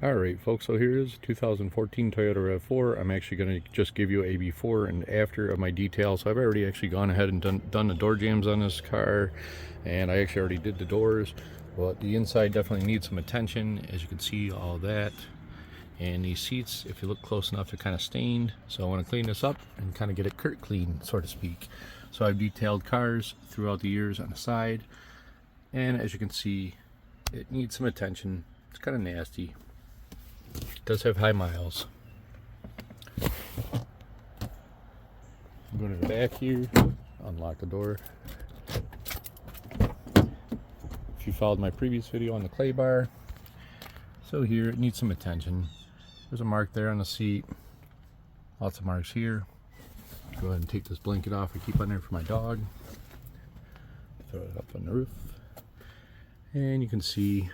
Alright folks, so here's 2014 Toyota Rav 4. I'm actually going to just give you a before and after of my details. So I've already actually gone ahead and done the door jams on this car, and I actually already did the doors, but the inside definitely needs some attention. As you can see, all that, and these seats, if you look close enough, they're kind of stained, so I want to clean this up and kind of get it curt clean, so to speak. So I've detailed cars throughout the years on the side, and as you can see, it needs some attention. It's kind of nasty. It does have high miles. Go to the back here, unlock the door. If you followed my previous video on the clay bar, so here it needs some attention. There's a mark there on the seat, lots of marks here. Go ahead and take this blanket off I keep on there for my dog. Throw it up on the roof, and you can see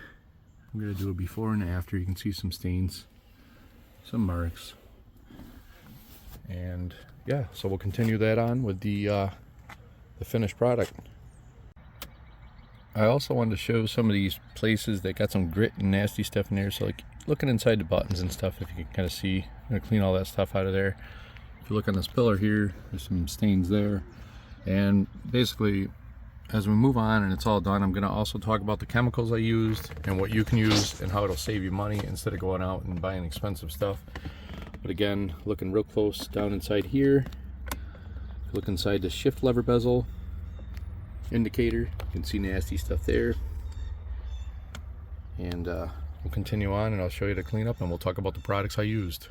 I'm going to do a before and after. You can see some stains, some marks, and yeah, so we'll continue that on with the finished product. I also wanted to show some of these places that got some grit and nasty stuff in there. So like looking inside the buttons and stuff, if you can kind of see, I'm going to clean all that stuff out of there. If you look on this pillar here, there's some stains there. And basically, as we move on and it's all done, I'm going to also talk about the chemicals I used and what you can use and how it'll save you money instead of going out and buying expensive stuff. But again, looking real close down inside here, look inside the shift lever bezel indicator, you can see nasty stuff there. And we'll continue on and I'll show you the cleanup and we'll talk about the products I used.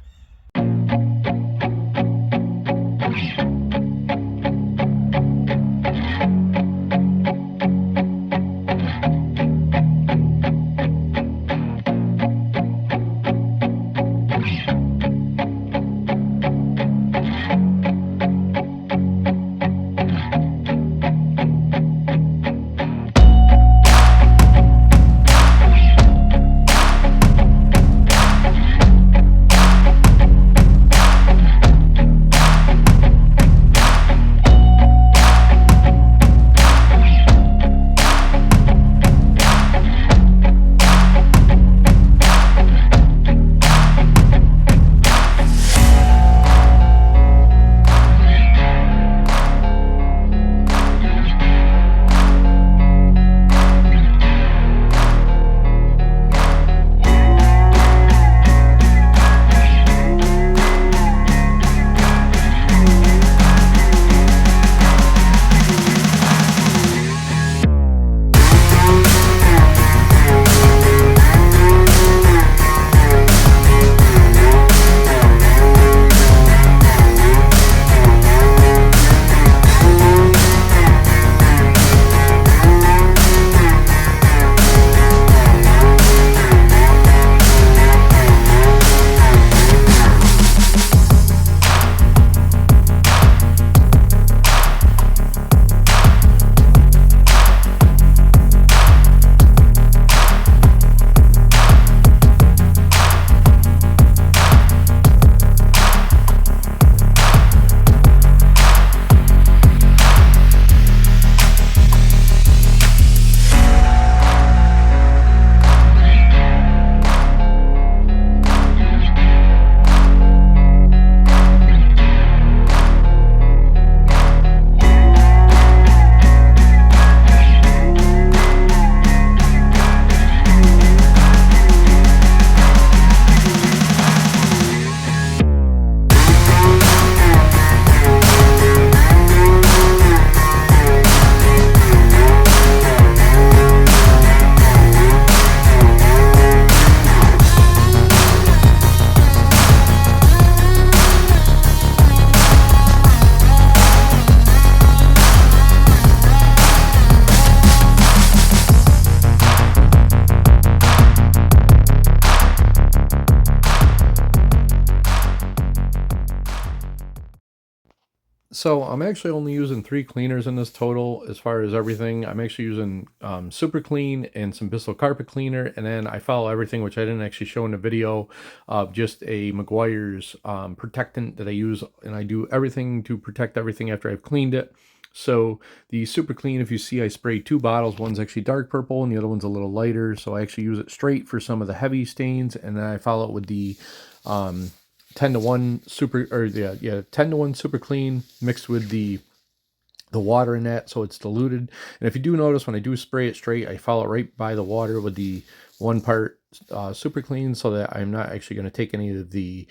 So I'm actually only using 3 cleaners in this total as far as everything. I'm actually using Super Clean and some Bissell Carpet Cleaner, and then I follow everything, which I didn't actually show in the video, just a Meguiar's protectant that I use, and I do everything to protect everything after I've cleaned it. So the Super Clean, if you see, I sprayed 2 bottles. One's actually dark purple and the other one's a little lighter. So I actually use it straight for some of the heavy stains, and then I follow it with the 10-to-1 super, or 10-to-1 Super Clean mixed with the water in that, so it's diluted. And if you do notice, when I do spray it straight, I follow it right by the water with the 1 part Super Clean, so that I'm not actually going to take any of the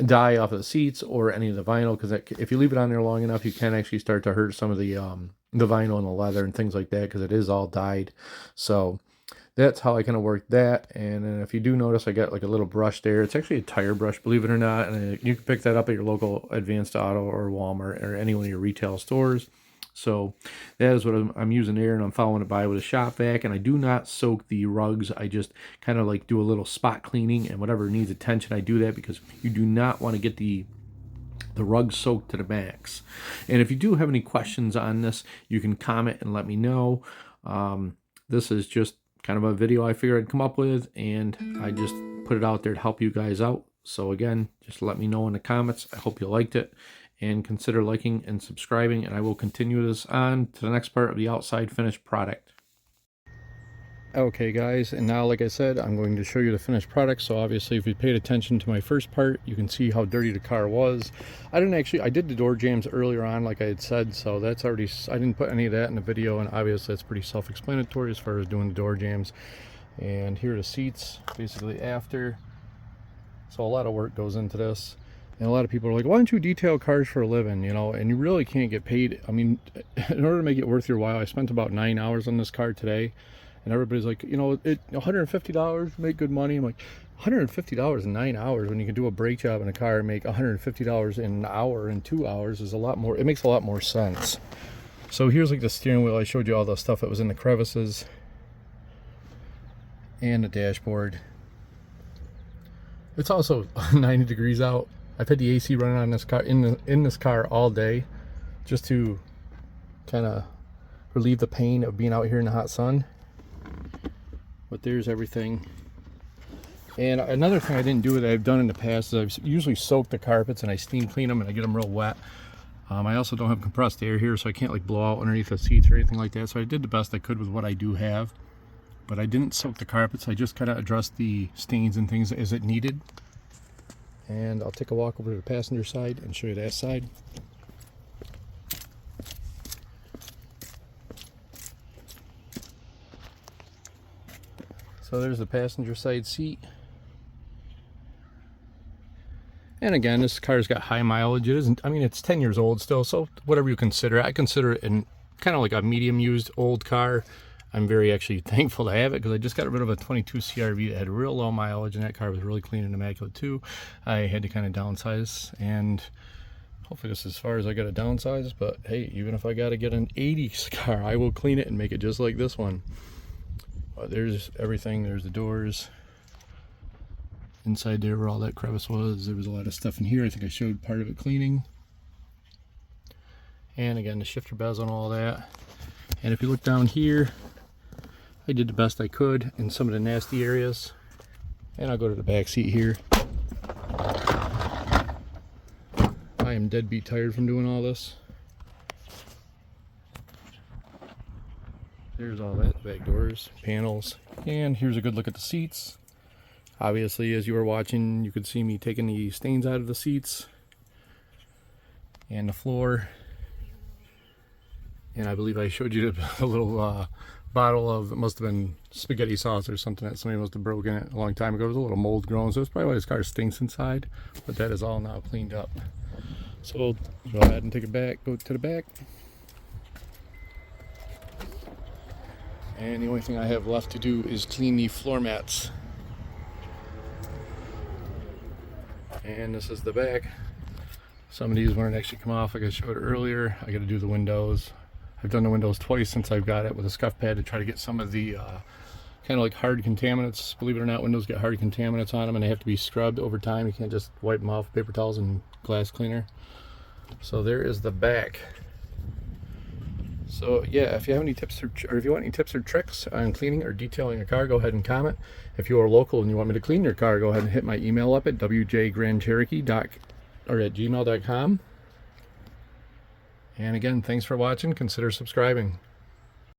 dye off of the seats or any of the vinyl, because if you leave it on there long enough, you can actually start to hurt some of the vinyl and the leather and things like that, because it is all dyed. So that's how I kind of work that. And then if you do notice, I got like a little brush there. It's actually a tire brush, believe it or not. And you can pick that up at your local Advanced Auto or Walmart or any one of your retail stores. So that is what I'm using there, and I'm following it by with a shop vac. And I do not soak the rugs. I just kind of like do a little spot cleaning, and whatever needs attention, I do that, because you do not want to get the rug soaked to the max. And if you do have any questions on this, you can comment and let me know. This is just kind of a video I figured I'd come up with, and I just put it out there to help you guys out. So again, just let me know in the comments. I hope you liked it, and consider liking and subscribing, and I will continue this on to the next part of the outside finished product. Okay guys, and now like I said, I'm going to show you the finished product. So obviously if you paid attention to my first part, you can see how dirty the car was. I did the door jams earlier on like I had said, so that's already, I didn't put any of that in the video, and obviously it's pretty self-explanatory as far as doing the door jams. And here are the seats basically after. So a lot of work goes into this. And a lot of people are like, why don't you detail cars for a living, you know? And you really can't get paid. I mean, in order to make it worth your while, I spent about 9 hours on this car today. And everybody's like, you know, $150, make good money. I'm like, $150 in 9 hours, when you can do a brake job in a car and make $150 in an hour and 2 hours, is a lot more. It makes a lot more sense. So here's like the steering wheel. I showed you all the stuff that was in the crevices, and the dashboard. It's also 90 degrees out. I've had the AC running on this car in this car all day, just to kind of relieve the pain of being out here in the hot sun. But there's everything. And another thing I didn't do that I've done in the past is I've usually soaked the carpets and I steam clean them and I get them real wet. I also don't have compressed air here, so I can't like blow out underneath the seats or anything like that. So I did the best I could with what I do have. But I didn't soak the carpets. I just kind of addressed the stains and things as it needed. And I'll take a walk over to the passenger side and show you that side. So there's the passenger side seat. And again, this car's got high mileage. It isn't, I mean, it's 10 years old still, so whatever you consider it. I consider it in kind of like a medium used old car. I'm very actually thankful to have it, because I just got rid of a 22 CRV that had real low mileage, and that car was really clean and immaculate too. I had to kind of downsize, and hopefully this is as far as I got to downsize, but hey, even if I got to get an 80s car, I will clean it and make it just like this one. There's everything. There's the doors. Inside there where all that crevice was, there was a lot of stuff in here. I think I showed part of it cleaning. And again, the shifter bezel and all that. And if you look down here, I did the best I could in some of the nasty areas. And I'll go to the back seat here. I am deadbeat tired from doing all this. There's all that, back doors, panels, and here's a good look at the seats. Obviously, as you were watching, you could see me taking the stains out of the seats and the floor. And I believe I showed you a little bottle of, it must have been spaghetti sauce or something that somebody must have broken it a long time ago. It was a little mold growing, so it's probably why this car stinks inside, but that is all now cleaned up. So we'll go ahead and take it back, go to the back. And the only thing I have left to do is clean the floor mats. And this is the back. Some of these won't actually come off like I showed earlier. I got to do the windows. I've done the windows twice since I've got it with a scuff pad to try to get some of the kind of like hard contaminants. Believe it or not, windows get hard contaminants on them, and they have to be scrubbed over time. You can't just wipe them off with paper towels and glass cleaner. So there is the back. So yeah, if you have any tips or if you want any tips or tricks on cleaning or detailing a car, go ahead and comment. If you are local and you want me to clean your car, go ahead and hit my email up at wjgrandcherokee@gmail.com. And again, thanks for watching. Consider subscribing.